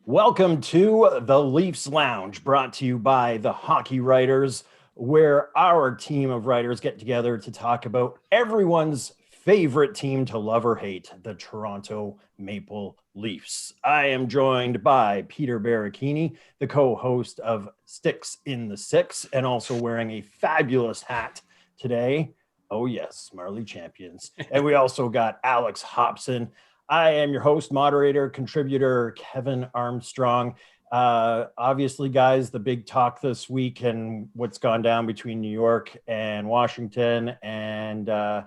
Welcome to the Leafs Lounge, brought to you by the Hockey Writers, where our team of writers get together to talk about everyone's favorite team to love or hate, the Toronto Maple Leafs. I am joined by Peter Baracchini, the co-host of Sticks in the Six, and also wearing a fabulous hat today. Oh yes, Marley Champions. And we also got Alex Hobson. I am your host, moderator, contributor, Kevin Armstrong. Obviously, guys, the big talk this week and what's gone down between New York and Washington. And I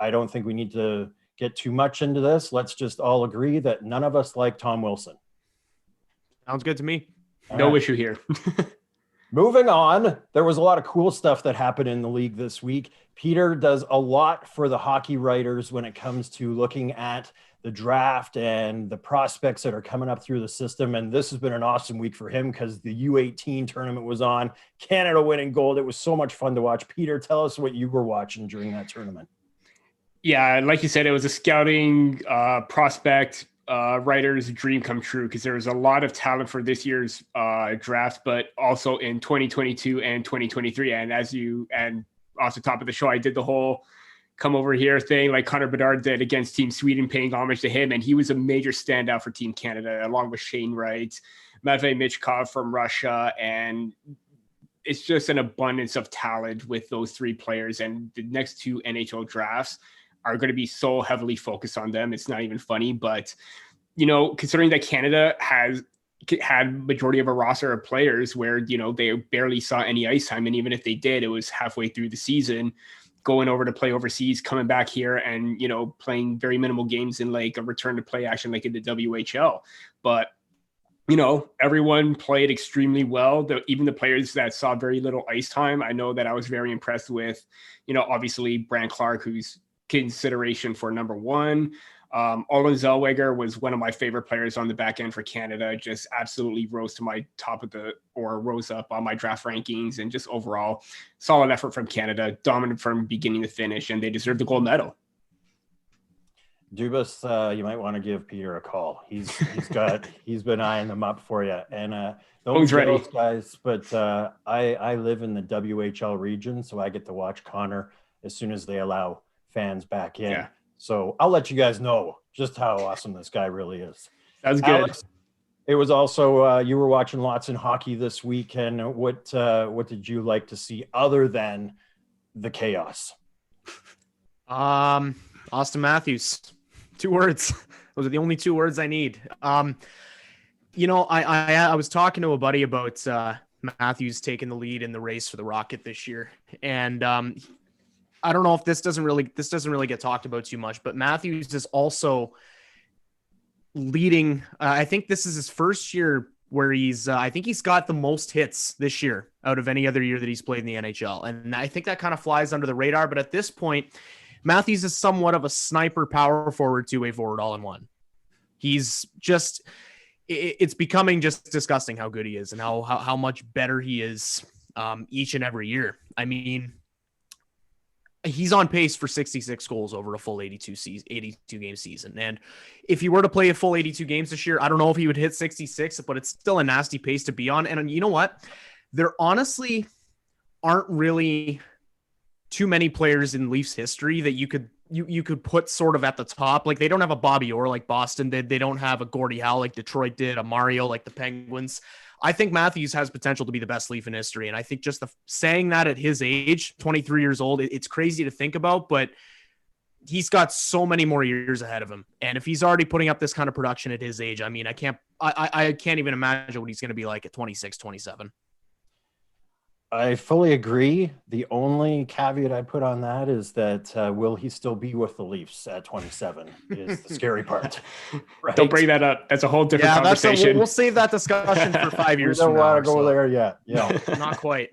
don't think we need to get too much into this. Let's just all agree that none of us like Tom Wilson. Sounds good to me. No issue here. Moving on, there was a lot of cool stuff that happened in the league this week. Peter does a lot for the Hockey Writers when it comes to looking at the draft and the prospects that are coming up through the system. And this has been an awesome week for him because the U18 tournament was on. Canada winning gold. It was so much fun to watch. Peter, tell us what you were watching during that tournament. Yeah, like you said, it was a scouting prospect writer's dream come true because there was a lot of talent for this year's draft, but also in 2022 and 2023. And off the top of the show, I did the whole come over here thing like Connor Bedard did against Team Sweden, paying homage to him. And he was a major standout for Team Canada, along with Shane Wright, Matvei Michkov from Russia. And it's just an abundance of talent with those three players. And the next two NHL drafts are going to be so heavily focused on them. It's not even funny, but, you know, considering that Canada has had majority of a roster of players where, you know, they barely saw any ice time. And even if they did, it was halfway through the season, going over to play overseas, coming back here and, you know, playing very minimal games in like a return to play action, like in the WHL. But, you know, everyone played extremely well. Even the players that saw very little ice time, I know that I was very impressed with, you know, obviously Brant Clark, who's consideration for number one. Olen Zellweger was one of my favorite players on the back end for Canada, just absolutely rose up on my draft rankings, and just overall solid effort from Canada, dominant from beginning to finish, and they deserve the gold medal. Dubas, you might want to give Peter a call. He's been eyeing them up for you. And don't ready, guys, but I live in the WHL region, so I get to watch Connor as soon as they allow fans back in. Yeah. So I'll let you guys know just how awesome this guy really is. That's good. Alex, it was also you were watching lots in hockey this week, and what did you like to see other than the chaos? Austin Matthews. 2 words. Those are the only 2 words I need. You know, I was talking to a buddy about Matthews taking the lead in the race for the Rocket this year, and I don't know if this doesn't really get talked about too much, but Matthews is also leading. I think this is his first year where I think he's got the most hits this year out of any other year that he's played in the NHL. And I think that kind of flies under the radar. But at this point, Matthews is somewhat of a sniper power forward, 2-way forward all in one. He's just, it's becoming just disgusting how good he is and how much better he is each and every year. I mean, he's on pace for 66 goals over a full 82 game season. And if he were to play a full 82 games this year, I don't know if he would hit 66, but it's still a nasty pace to be on. And you know what? There honestly aren't really too many players in Leafs history that you could put sort of at the top. Like, they don't have a Bobby Orr like Boston did. They don't have a Gordie Howe like Detroit did, a Mario like the Penguins. I think Matthews has potential to be the best Leaf in history. And I think just saying that at his age, 23 years old, it's crazy to think about, but he's got so many more years ahead of him. And if he's already putting up this kind of production at his age, I mean, I can't even imagine what he's going to be like at 26, 27. I fully agree. The only caveat I put on that is that will he still be with the Leafs at 27 is the scary part. Right? Don't bring that up. That's a whole different conversation. We'll save that discussion for 5 years from now. We don't want to go there yet. Yeah, not quite.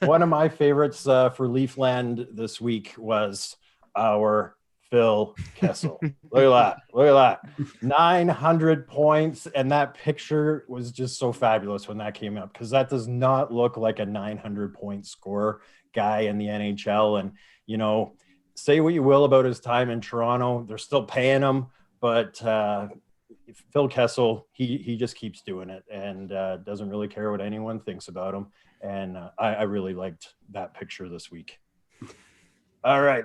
One of my favorites for Leafland this week was our Phil Kessel. Look at that. 900 points. And that picture was just so fabulous when that came up, because that does not look like a 900 point scorer guy in the NHL. And, you know, say what you will about his time in Toronto, they're still paying him, but Phil Kessel, he just keeps doing it and doesn't really care what anyone thinks about him. And I really liked that picture this week. All right.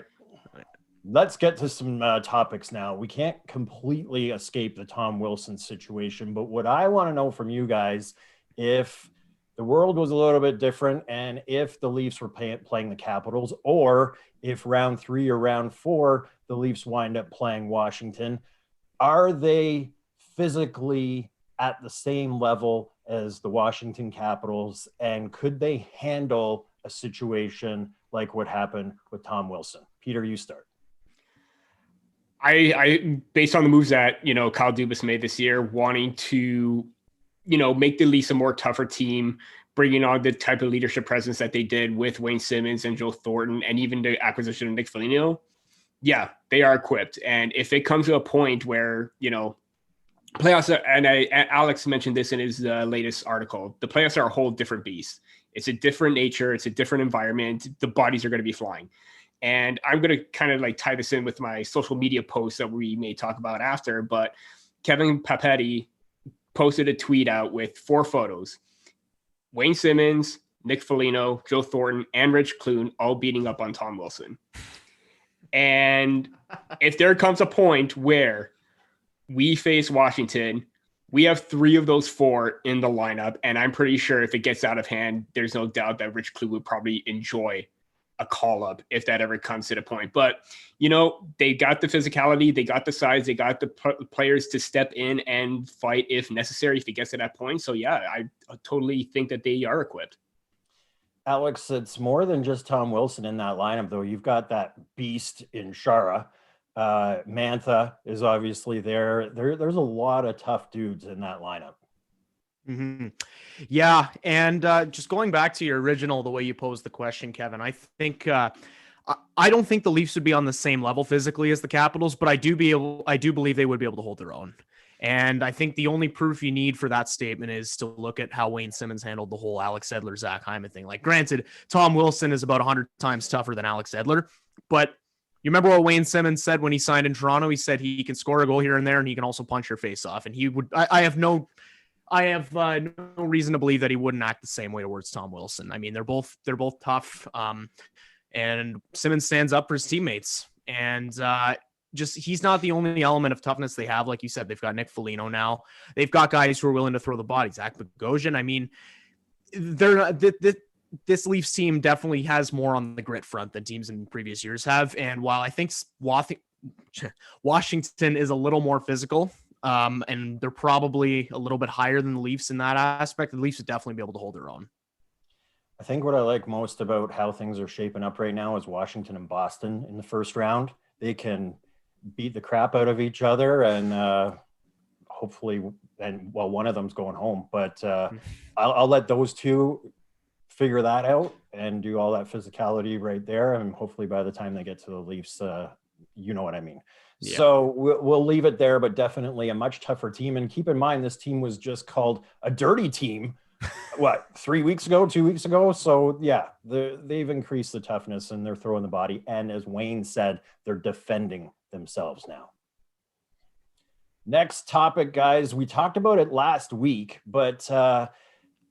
Let's get to some topics now. We can't completely escape the Tom Wilson situation, but what I want to know from you guys, if the world was a little bit different and if the Leafs were playing the Capitals, or if round 3 or round 4, the Leafs wind up playing Washington, are they physically at the same level as the Washington Capitals? And could they handle a situation like what happened with Tom Wilson? Peter, you start. I based on the moves that, Kyle Dubas made this year, wanting to, make the Leafs a more tougher team, bringing on the type of leadership presence that they did with Wayne Simmons and Joe Thornton, and even the acquisition of Nick Foligno. Yeah, they are equipped. And if it comes to a point where, playoffs are, and Alex mentioned this in his latest article, the playoffs are a whole different beast. It's a different nature. It's a different environment. The bodies are going to be flying. And I'm going to kind of like tie this in with my social media posts that we may talk about after, but Kevin Papetti posted a tweet out with 4 photos: Wayne Simmons, Nick Foligno, Joe Thornton, and Rich Clune all beating up on Tom Wilson. And if there comes a point where we face Washington, we have 3 of those 4 in the lineup, and I'm pretty sure if it gets out of hand, there's no doubt that Rich Clune would probably enjoy a call up if that ever comes to the point. But, they got the physicality, they got the size, they got the players to step in and fight if necessary, if it gets to that point. So yeah, I totally think that they are equipped. Alex, it's more than just Tom Wilson in that lineup, though. You've got that beast in Shara. Mantha is obviously there. There's a lot of tough dudes in that lineup. Mm-hmm. Yeah. And just going back to your original, the way you posed the question, Kevin, I think I don't think the Leafs would be on the same level physically as the Capitals, but I do believe they would be able to hold their own. And I think the only proof you need for that statement is to look at how Wayne Simmons handled the whole Alex Edler, Zach Hyman thing. Like, granted, Tom Wilson is about 100 times tougher than Alex Edler, but you remember what Wayne Simmons said when he signed in Toronto? He said he can score a goal here and there, and he can also punch your face off. And he would. I have no reason to believe that he wouldn't act the same way towards Tom Wilson. I mean, they're both tough, and Simmons stands up for his teammates, and just he's not the only element of toughness they have. Like you said, they've got Nick Foligno now. They've got guys who are willing to throw the body. Zach Bogosian. I mean, this Leafs team definitely has more on the grit front than teams in previous years have. And while I think Washington is a little more physical, and they're probably a little bit higher than the Leafs in that aspect, the Leafs would definitely be able to hold their own. I think what I like most about how things are shaping up right now is Washington and Boston in the first round. They can beat the crap out of each other, and hopefully, one of them's going home. But I'll let those two figure that out and do all that physicality right there. And hopefully by the time they get to the Leafs, you know what I mean. Yeah. So we'll leave it there, but definitely a much tougher team. And keep in mind, this team was just called a dirty team, 2 weeks ago? So yeah, they've increased the toughness and they're throwing the body. And as Wayne said, they're defending themselves now. Next topic, guys. We talked about it last week, but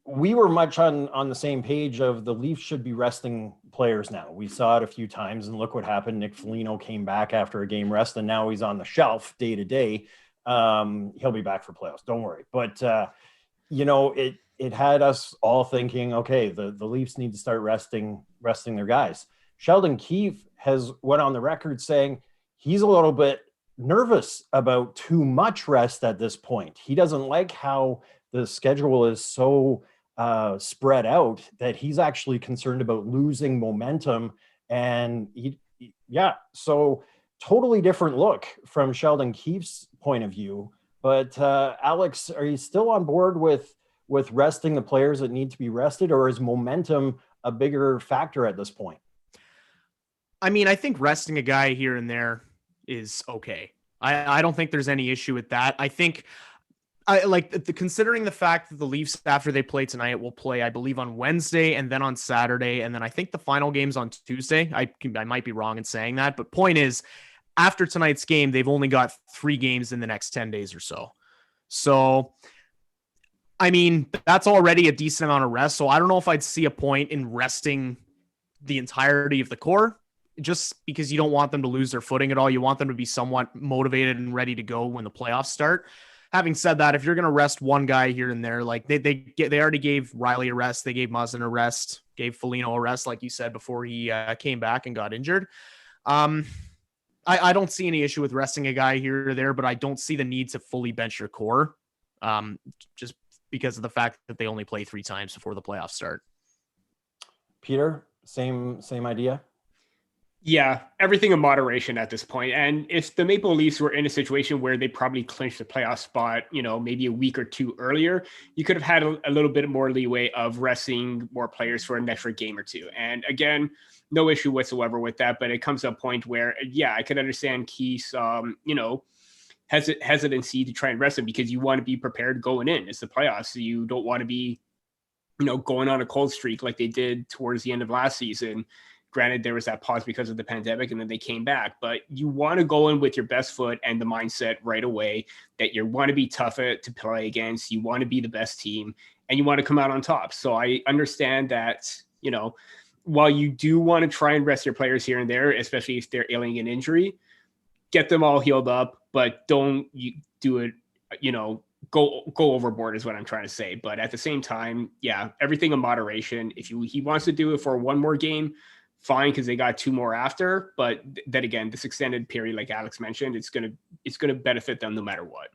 we were much on the same page of the Leafs should be resting players now. We saw it a few times, and look what happened. Nick Foligno came back after a game rest, and now he's on the shelf day to day. He'll be back for playoffs. Don't worry. But, it had us all thinking, okay, the Leafs need to start resting their guys. Sheldon Keefe has went on the record saying he's a little bit nervous about too much rest at this point. He doesn't like how the schedule is so spread out that he's actually concerned about losing momentum. And so totally different look from Sheldon Keefe's point of view. But Alex, are you still on board with resting the players that need to be rested, or is momentum a bigger factor at this point? I mean, I think resting a guy here and there is okay. I don't think there's any issue with that. I think considering the fact that the Leafs, after they play tonight, will play, I believe, on Wednesday and then on Saturday. And then I think the final game's on Tuesday. I might be wrong in saying that, but point is, after tonight's game, they've only got 3 games in the next 10 days or so. So, I mean, that's already a decent amount of rest. So I don't know if I'd see a point in resting the entirety of the core, just because you don't want them to lose their footing at all. You want them to be somewhat motivated and ready to go when the playoffs start. Having said that, if you're going to rest one guy here and there, like they already gave Riley a rest, they gave Muzzin a rest, gave Foligno a rest, like you said, before he came back and got injured. I don't see any issue with resting a guy here or there, but I don't see the need to fully bench your core, just because of the fact that they only play 3 times before the playoffs start. Peter, same idea. Yeah, everything in moderation at this point. And if the Maple Leafs were in a situation where they probably clinched the playoff spot, maybe a week or 2 earlier, you could have had a little bit more leeway of resting more players for an extra game or 2. And again, no issue whatsoever with that. But it comes to a point where, I could understand Keith's, hesitancy to try and rest him, because you want to be prepared going in. It's the playoffs. So you don't want to be, going on a cold streak like they did towards the end of last season. Granted, there was that pause because of the pandemic, and then they came back. But you want to go in with your best foot and the mindset right away that you want to be tough to play against. You want to be the best team, and you want to come out on top. So I understand that, while you do want to try and rest your players here and there, especially if they're ailing an injury, get them all healed up, but don't do it, go overboard is what I'm trying to say. But at the same time, everything in moderation. If he wants to do it for one more game, fine, because they got 2 more after. But then again, this extended period, like Alex mentioned, it's gonna benefit them no matter what.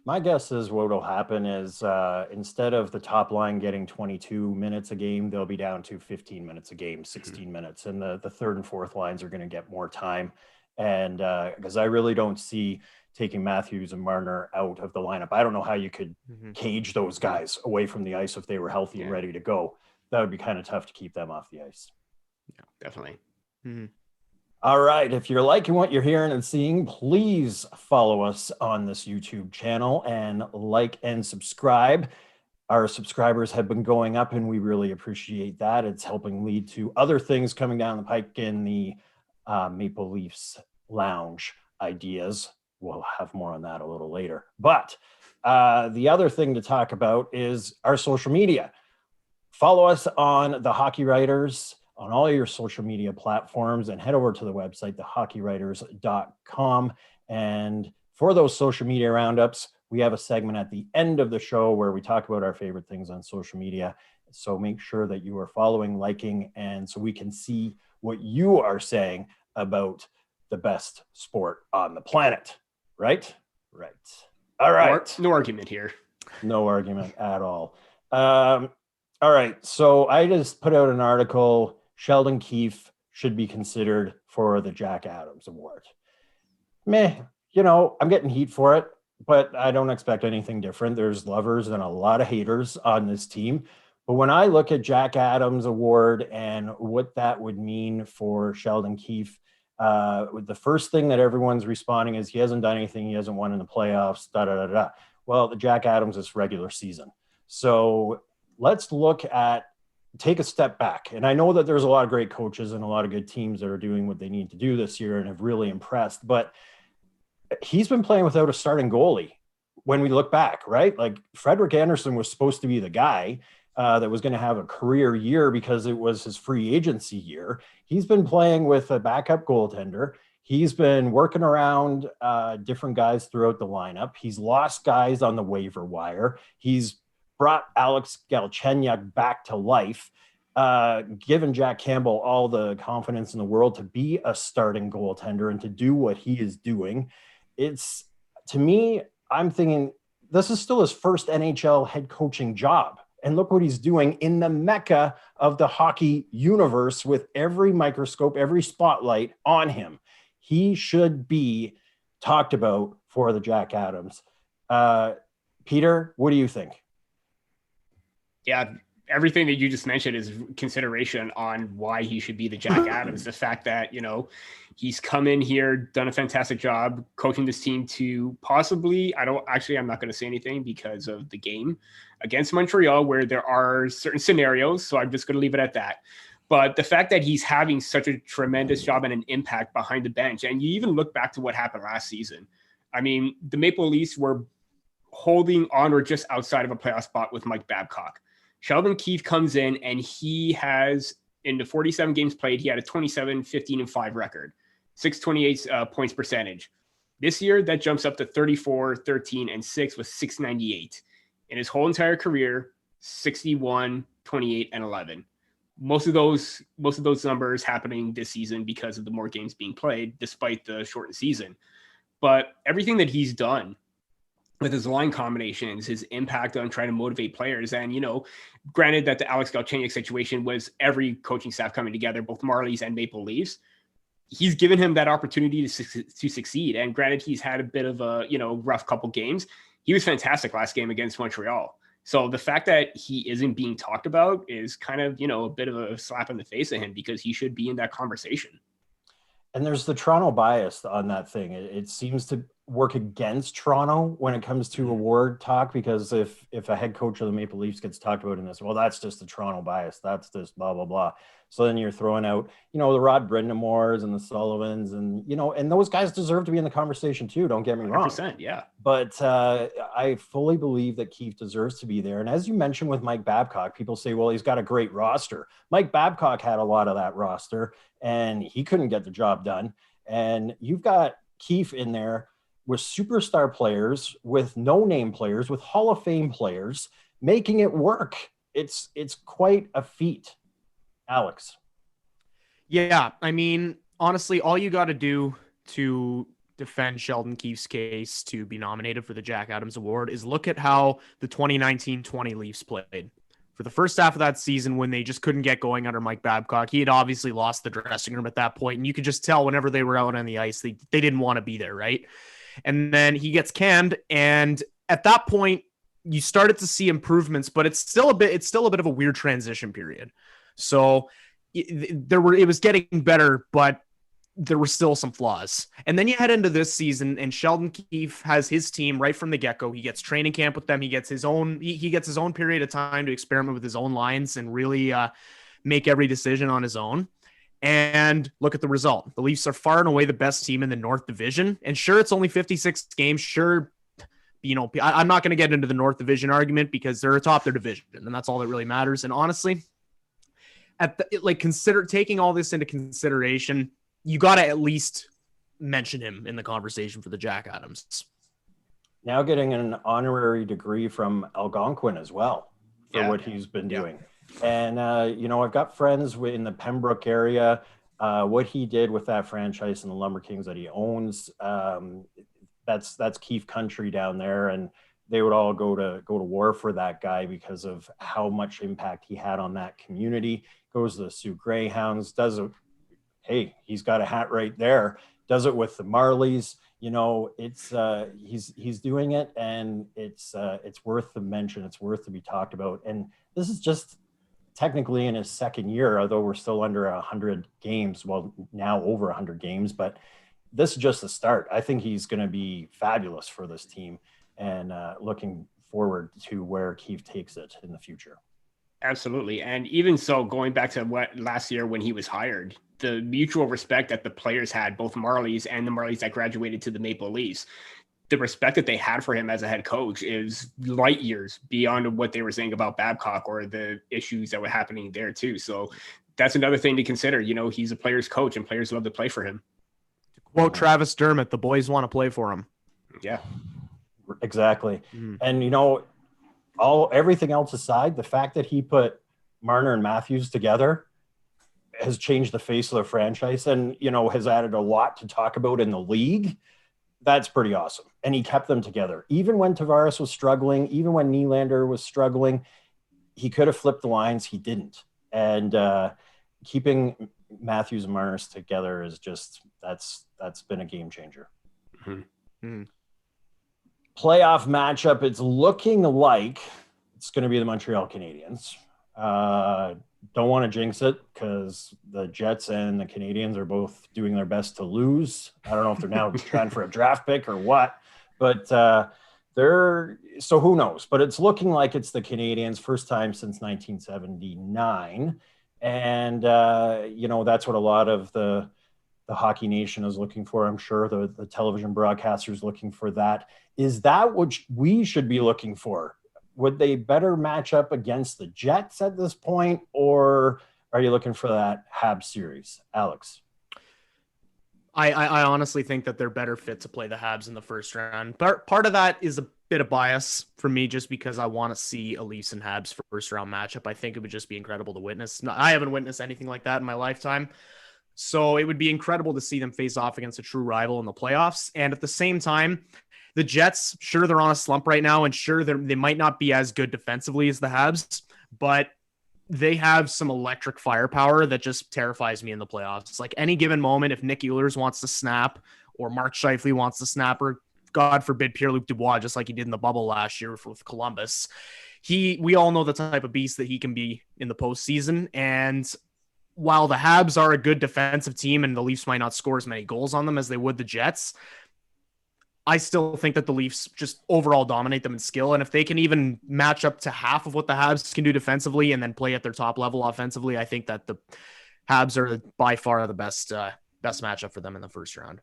My guess is what will happen is instead of the top line getting 22 minutes a game, they'll be down to 15 minutes a game, 16 minutes. And the 3rd and 4th lines are going to get more time. And because I really don't see taking Matthews and Marner out of the lineup. I don't know how you could cage those guys away from the ice if they were healthy and ready to go. That would be kind of tough to keep them off the ice. Yeah, definitely. All right. If you're liking what you're hearing and seeing, please follow us on this YouTube channel and like and subscribe. Our subscribers have been going up, and we really appreciate that. It's helping lead to other things coming down the pike in the Maple Leafs Lounge ideas. We'll have more on that a little later. But the other thing to talk about is our social media. Follow us on the Hockey Writers on all your social media platforms, and head over to the website, thehockeywriters.com. And for those social media roundups, we have a segment at the end of the show where we talk about our favorite things on social media. So make sure that you are following, liking, and so we can see what you are saying about the best sport on the planet. Right? Right. All right. No argument here. No argument at all. All right. So I just put out an article. Sheldon Keefe should be considered for the Jack Adams Award. I'm getting heat for it, but I don't expect anything different. There's lovers and a lot of haters on this team. But when I look at Jack Adams Award and what that would mean for Sheldon Keefe, the first thing that everyone's responding is he hasn't done anything. He hasn't won in the playoffs, Well, the Jack Adams is regular season. So let's take a step back. And I know that there's a lot of great coaches and a lot of good teams that are doing what they need to do this year and have really impressed, but he's been playing without a starting goalie when we look back, right? Like Frederik Andersen was supposed to be the guy that was going to have a career year because it was his free agency year. He's been playing with a backup goaltender. He's been working around different guys throughout the lineup. He's lost guys on the waiver wire. He's brought Alex Galchenyuk back to life, given Jack Campbell all the confidence in the world to be a starting goaltender and to do what he is doing. To me, I'm thinking this is still his first NHL head coaching job. And look what he's doing in the mecca of the hockey universe with every microscope, every spotlight on him. He should be talked about for the Jack Adams. Peter, what do you think? Yeah, everything that you just mentioned is consideration on why he should be the Jack Adams. The fact that, he's come in here, done a fantastic job coaching this team to possibly, I'm not going to say anything because of the game against Montreal where there are certain scenarios. So I'm just going to leave it at that. But the fact that he's having such a tremendous job and an impact behind the bench, and you even look back to what happened last season. I mean, the Maple Leafs were holding on or just outside of a playoff spot with Mike Babcock. Sheldon Keefe comes in and he has, in the 47 games played, he had a 27, 15, and 5 record, 628 points percentage. This year, that jumps up to 34, 13, and 6 with 698. In his whole entire career, 61, 28, and 11. Most of those numbers happening this season because of the more games being played, despite the shortened season. But everything that he's done with his line combinations, his impact on trying to motivate players, and, you know, granted that the Alex Galchenyuk situation was every coaching staff coming together, both Marlies and Maple Leafs, he's given him that opportunity to succeed. And granted, he's had a bit of a, you know, rough couple games. He was fantastic last game against Montreal. So the fact that he isn't being talked about is kind of, you know, a bit of a slap in the face of him, because he should be in that conversation. And there's the Toronto bias on that thing. It seems to work against Toronto when it comes to award talk, because if a head coach of the Maple Leafs gets talked about in this, well, that's just the Toronto bias. That's just blah, blah, blah. So then you're throwing out, you know, the Rod Brindamores and the Sullivans, and, you know, and those guys deserve to be in the conversation too. Don't get me wrong. 100%, yeah. But I fully believe that Keefe deserves to be there. And as you mentioned with Mike Babcock, people say, well, he's got a great roster. Mike Babcock had a lot of that roster and he couldn't get the job done. And you've got Keefe in there with superstar players, with no-name players, with Hall of Fame players, making it work. It's quite a feat. Alex. Yeah, I mean, honestly, all you got to do to defend Sheldon Keefe's case to be nominated for the Jack Adams Award is look at how the 2019-20 Leafs played. For the first half of that season, when they just couldn't get going under Mike Babcock, he had obviously lost the dressing room at that point, and you could just tell whenever they were out on the ice, they didn't want to be there, right? And then he gets canned, and at that point, you started to see improvements, but it's still a bit of a weird transition period. So it was getting better, but there were still some flaws. And then you head into this season, and Sheldon Keefe has his team right from the get-go. He gets training camp with them. He gets his own period of time to experiment with his own lines and really make every decision on his own. And look at the result. The Leafs are far and away the best team in the North Division. And sure, it's only 56 games. Sure, you know, I'm not going to get into the North Division argument because they're atop their division, and that's all that really matters. And honestly, consider taking all this into consideration, you got to at least mention him in the conversation for the Jack Adams. Now getting an honorary degree from Algonquin as well for what he's been doing. And, you know, I've got friends in the Pembroke area. What he did with that franchise and the Lumber Kings that he owns, that's Keefe country down there. And they would all go to war for that guy because of how much impact he had on that community. Goes to the Sioux Greyhounds, does it. Hey, he's got a hat right there. Does it with the Marlies. You know, it's he's doing it, and it's worth the mention. It's worth to be talked about. And this is just technically in his second year, although we're still under 100 games. Well, now over 100 games, but this is just the start. I think he's going to be fabulous for this team, and looking forward to where Keefe takes it in the future. Absolutely. And even so, going back to what last year when he was hired, the mutual respect that the players had, both Marlies and the Marlies that graduated to the Maple Leafs, the respect that they had for him as a head coach is light years beyond what they were saying about Babcock or the issues that were happening there too. So that's another thing to consider. You know, he's a player's coach and players love to play for him. To quote Travis Dermott, the boys want to play for him. Yeah, exactly. And, you know, everything else aside, the fact that he put Marner and Matthews together has changed the face of the franchise, and, you know, has added a lot to talk about in the league. That's pretty awesome. And he kept them together. Even when Tavares was struggling, even when Nylander was struggling, he could have flipped the lines. He didn't. And keeping Matthews and Marner together is just, that's been a game changer. Playoff matchup, it's looking like it's going to be the Montreal Canadiens. Don't want to jinx it because the Jets and the Canadiens are both doing their best to lose. I don't know if they're now trying for a draft pick or what, but so who knows? But it's looking like it's the Canadiens, first time since 1979. And, you know, that's what a lot of the the Hockey Nation is looking for. I'm sure the television broadcasters looking for that. Is that what we should be looking for? Would they better match up against the Jets at this point, or are you looking for that Habs series, Alex? I honestly think that they're better fit to play the Habs in the first round. But part of that is a bit of bias for me, just because I want to see a Leafs and Habs first round matchup. I think it would just be incredible to witness. I haven't witnessed anything like that in my lifetime. So it would be incredible to see them face off against a true rival in the playoffs. And at the same time, the Jets, sure, they're on a slump right now, and sure, they might not be as good defensively as the Habs, but they have some electric firepower that just terrifies me in the playoffs. Like any given moment, if Nick Ehlers wants to snap, or Mark Scheifele wants to snap, or God forbid Pierre-Luc Dubois, just like he did in the bubble last year with Columbus, we all know the type of beast that he can be in the postseason. And while the Habs are a good defensive team and the Leafs might not score as many goals on them as they would the Jets, I still think that the Leafs just overall dominate them in skill. And if they can even match up to half of what the Habs can do defensively and then play at their top level offensively, I think that the Habs are by far the best matchup for them in the first round.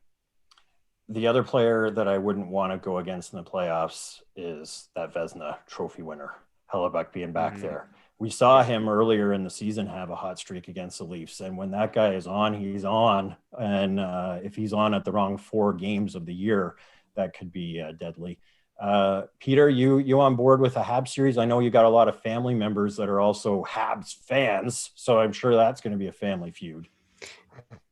The other player that I wouldn't want to go against in the playoffs is that Vezina Trophy winner, Hellebuck, being back there. We saw him earlier in the season have a hot streak against the Leafs. And when that guy is on, he's on. And if he's on at the wrong 4 games of the year, that could be deadly. Peter, you on board with the Habs series? I know you got a lot of family members that are also Habs fans, so I'm sure that's going to be a family feud.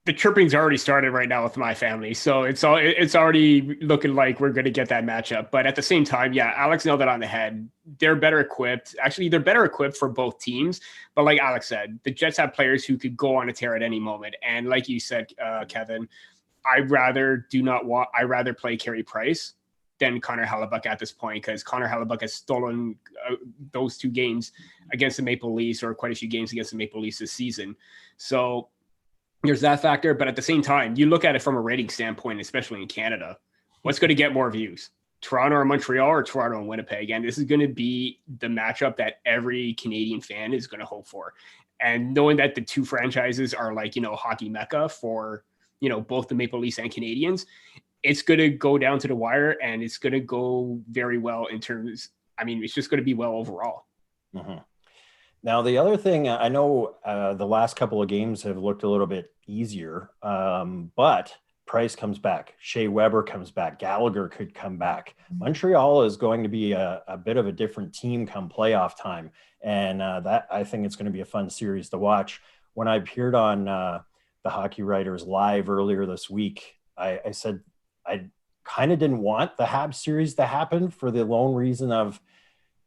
The chirping's already started right now with my family, so it's already looking like we're going to get that matchup. But at the same time, yeah, Alex nailed it on the head. They're better equipped. Actually, they're better equipped for both teams. But like Alex said, the Jets have players who could go on a tear at any moment. And like you said, Kevin, I'd rather play Carey Price than Connor Hellebuck at this point, because Connor Hellebuck has stolen those 2 games against the Maple Leafs, or quite a few games against the Maple Leafs this season. So there's that factor. But at the same time, you look at it from a rating standpoint, especially in Canada, what's going to get more views? Toronto or Montreal, or Toronto and Winnipeg? And this is going to be the matchup that every Canadian fan is going to hope for. And knowing that the 2 franchises are like, hockey mecca for, both the Maple Leafs and Canadians, it's going to go down to the wire, and it's going to go very well in terms, it's just going to be well overall. Mm-hmm. Now, the other thing, I know the last couple of games have looked a little bit easier, but Price comes back. Shea Weber comes back. Gallagher could come back. Montreal is going to be a bit of a different team come playoff time. And that, I think it's going to be a fun series to watch. When I appeared on the Hockey Writers Live earlier this week, I said I kind of didn't want the Habs series to happen for the lone reason of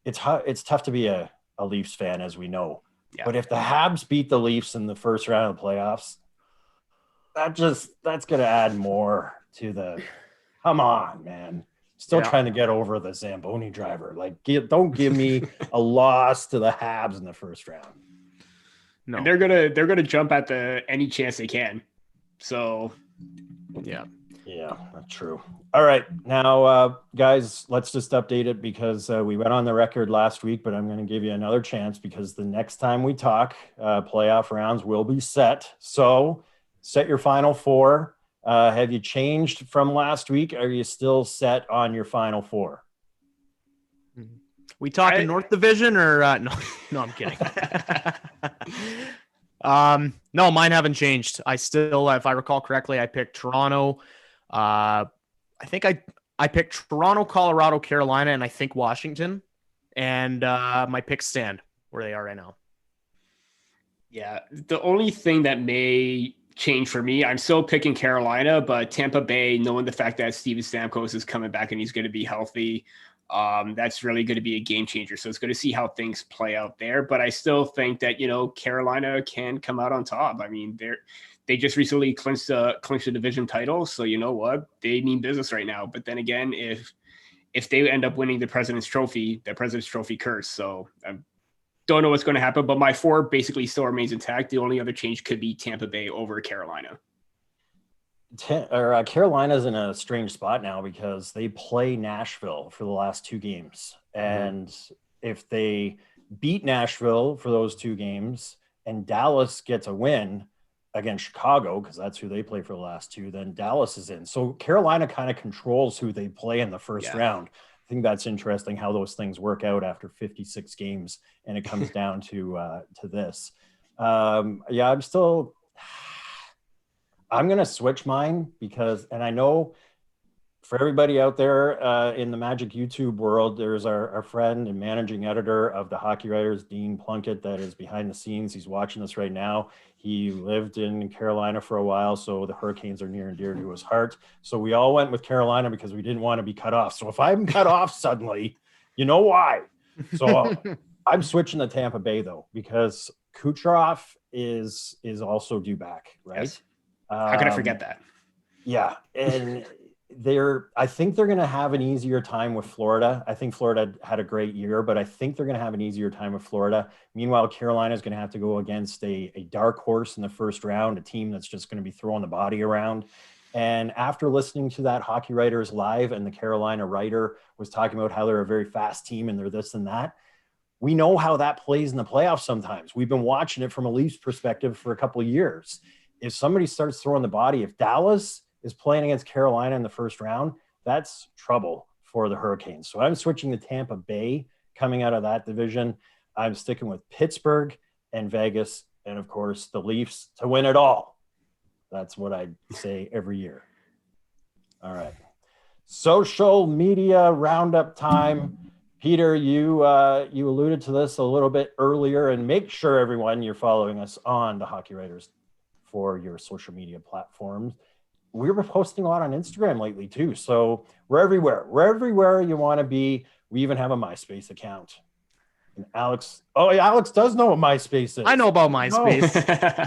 it's tough to be a Leafs fan, as we know. Yeah. But if the Habs beat the Leafs in the first round of the playoffs, that's going to add more to the come on, man. Still trying to get over the Zamboni driver. Like, don't give me a loss to the Habs in the first round. No, and they're gonna jump at any chance they can. So, yeah, that's true. All right, now, guys, let's just update it because we went on the record last week, but I'm going to give you another chance because the next time we talk, playoff rounds will be set. So, set your final 4. Have you changed from last week? Are you still set on your final 4? We talking North Division or no, I'm kidding. No, mine haven't changed. I still, if I recall correctly, I picked Toronto. I think I picked Toronto, Colorado, Carolina, and I think Washington. And my picks stand where they are right now. Yeah, the only thing that may change for me, I'm still picking Carolina, but Tampa Bay, knowing the fact that Steven Stamkos is coming back and he's going to be healthy, that's really going to be a game changer. So it's going to see how things play out there. But I still think that, Carolina can come out on top. They just recently clinched a division title. So you know what? They mean business right now. But then again, if they end up winning the President's Trophy curse. So I don't know what's going to happen. But my 4 basically still remains intact. The only other change could be Tampa Bay over Carolina. Carolina's in a strange spot now because they play Nashville for the last 2 games. And if they beat Nashville for those 2 games and Dallas gets a win, against Chicago, because that's who they play for the last two, then Dallas is in. So Carolina kind of controls who they play in the first round. I think that's interesting how those things work out after 56 games, and it comes down to this. I'm going to switch mine because, and I know for everybody out there in the Magic YouTube world, there's our friend and managing editor of the Hockey Writers, Dean Plunkett, that is behind the scenes. He's watching this right now. He lived in Carolina for a while, so the Hurricanes are near and dear to his heart. So we all went with Carolina because we didn't want to be cut off. So if I'm cut off suddenly, you know why. So I'm switching to Tampa Bay, though, because Kucherov is also due back, right? Yes. How could I forget that? Yeah, and I think they're going to have an easier time with Florida. I think Florida had a great year, but I think they're going to have an easier time with Florida. Meanwhile, Carolina is going to have to go against a dark horse in the first round, a team that's just going to be throwing the body around. And after listening to that Hockey Writers Live, and the Carolina writer was talking about how they're a very fast team and they're this and that, we know how that plays in the playoffs sometimes. We've been watching it from a Leafs perspective for a couple of years. If somebody starts throwing the body, if Dallas is playing against Carolina in the first round, that's trouble for the Hurricanes. So I'm switching to Tampa Bay coming out of that division. I'm sticking with Pittsburgh and Vegas, and of course the Leafs to win it all. That's what I say every year. All right. Social media roundup time. Peter, you alluded to this a little bit earlier, and make sure everyone you're following us on the Hockey Writers for your social media platforms. We're posting a lot on Instagram lately too. So we're everywhere you want to be. We even have a MySpace account. And Alex does know what MySpace is. I know about MySpace.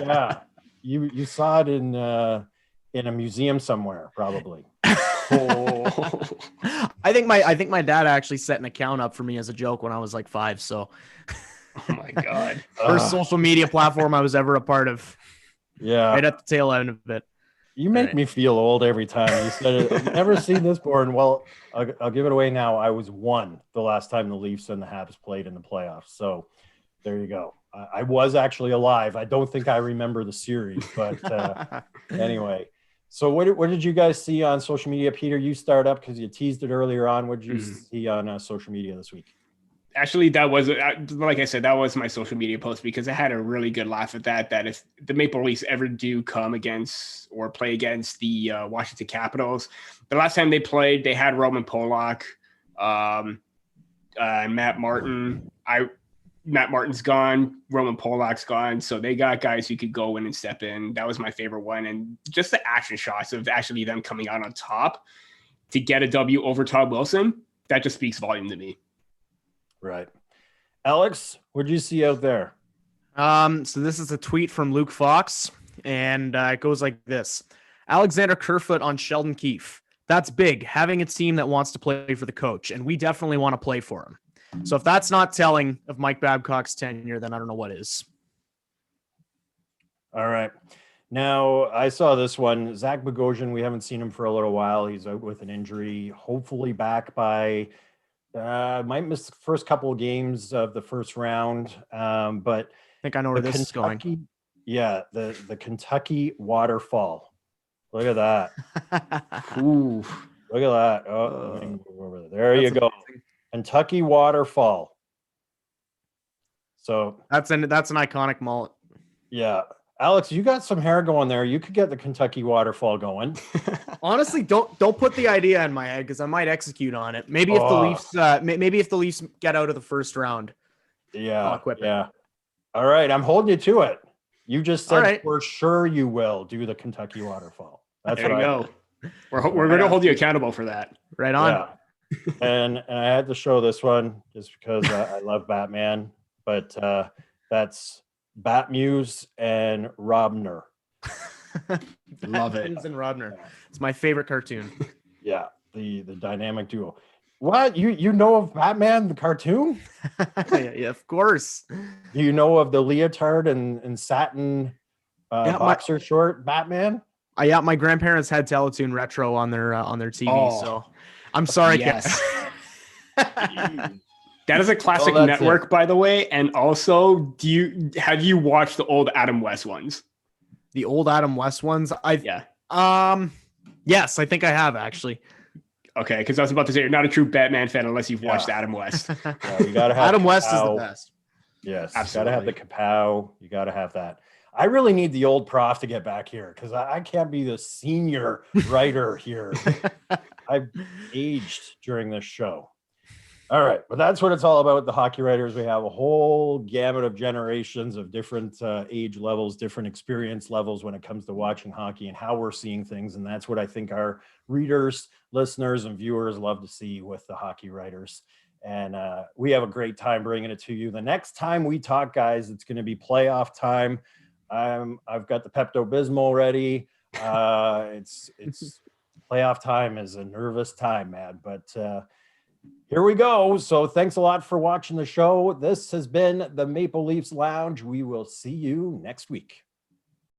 Yeah. You saw it in a museum somewhere, probably. Oh. I think my dad actually set an account up for me as a joke when I was like 5. So oh my God. First social media platform I was ever a part of. Yeah. Right at the tail end of it. You make me feel old every time you said it. I've never seen this born. Well, I'll give it away now. I was 1 the last time the Leafs and the Habs played in the playoffs. So there you go. I was actually alive. I don't think I remember the series, but anyway. So what did you guys see on social media? Peter, you start up because you teased it earlier on. What did you see on social media this week? Actually, that was, like I said, that was my social media post because I had a really good laugh at that if the Maple Leafs ever do come against or play against the Washington Capitals, the last time they played, they had Roman Polak, Matt Martin. Matt Martin's gone, Roman Polak's gone, so they got guys who could go in and step in. That was my favorite one, and just the action shots of actually them coming out on top to get a W over Todd Wilson, that just speaks volume to me. Right. Alex, what did you see out there? So this is a tweet from Luke Fox, and it goes like this. Alexander Kerfoot on Sheldon Keefe. That's big, having a team that wants to play for the coach, and we definitely want to play for him. So if that's not telling of Mike Babcock's tenure, then I don't know what is. All right. Now, I saw this one. Zach Bogosian, we haven't seen him for a little while. He's out with an injury, hopefully back by might miss the first couple of games of the first round. But I think I know where this is going. Yeah, the Kentucky waterfall. Look at that. Ooh, look at that. Oh, there you go. Amazing. Kentucky waterfall. So that's an iconic mullet. Yeah. Alex, you got some hair going there. You could get the Kentucky waterfall going. Honestly, don't put the idea in my head because I might execute on it. Maybe if the Leafs get out of the first round. Yeah. I'll equip it. All right, I'm holding you to it. You just said for sure you will do the Kentucky waterfall. That's there you go. We're going to hold you accountable for that. Right on. Yeah. and I had to show this one just because I love Batman, but that's Batmuse and Robner. Love it. And Robner. It's my favorite cartoon. Yeah, the dynamic duo. What? You know of Batman the cartoon? Yeah, of course. Do you know of the leotard and satin boxer short Batman? Yeah, my grandparents had Teletoon Retro on their TV, so I'm sorry. Yes. That is a classic network, by the way. And also, have you watched the old Adam West ones? The old Adam West ones. Yeah. Yes, I think I have actually. Okay, because I was about to say you're not a true Batman fan unless you've watched Adam West. Yeah, you gotta have Adam West is the Kapow. best. Yes, Absolutely. gotta have the Kapow. You gotta have that. I really need the old prof to get back here because I can't be the senior writer here. I've aged during this show. All right, but that's what it's all about. The hockey writers, we have a whole gamut of generations of different age levels, different experience levels when it comes to watching hockey and how we're seeing things. And that's what I think our readers, listeners, and viewers love to see with the hockey writers. And we have a great time bringing it to you. The next time we talk, guys, it's going to be playoff time. I've got the Pepto-Bismol ready. It's playoff time is a nervous time, man, but here we go. So thanks a lot for watching the show. This has been the Maple Leafs Lounge. We will see you next week.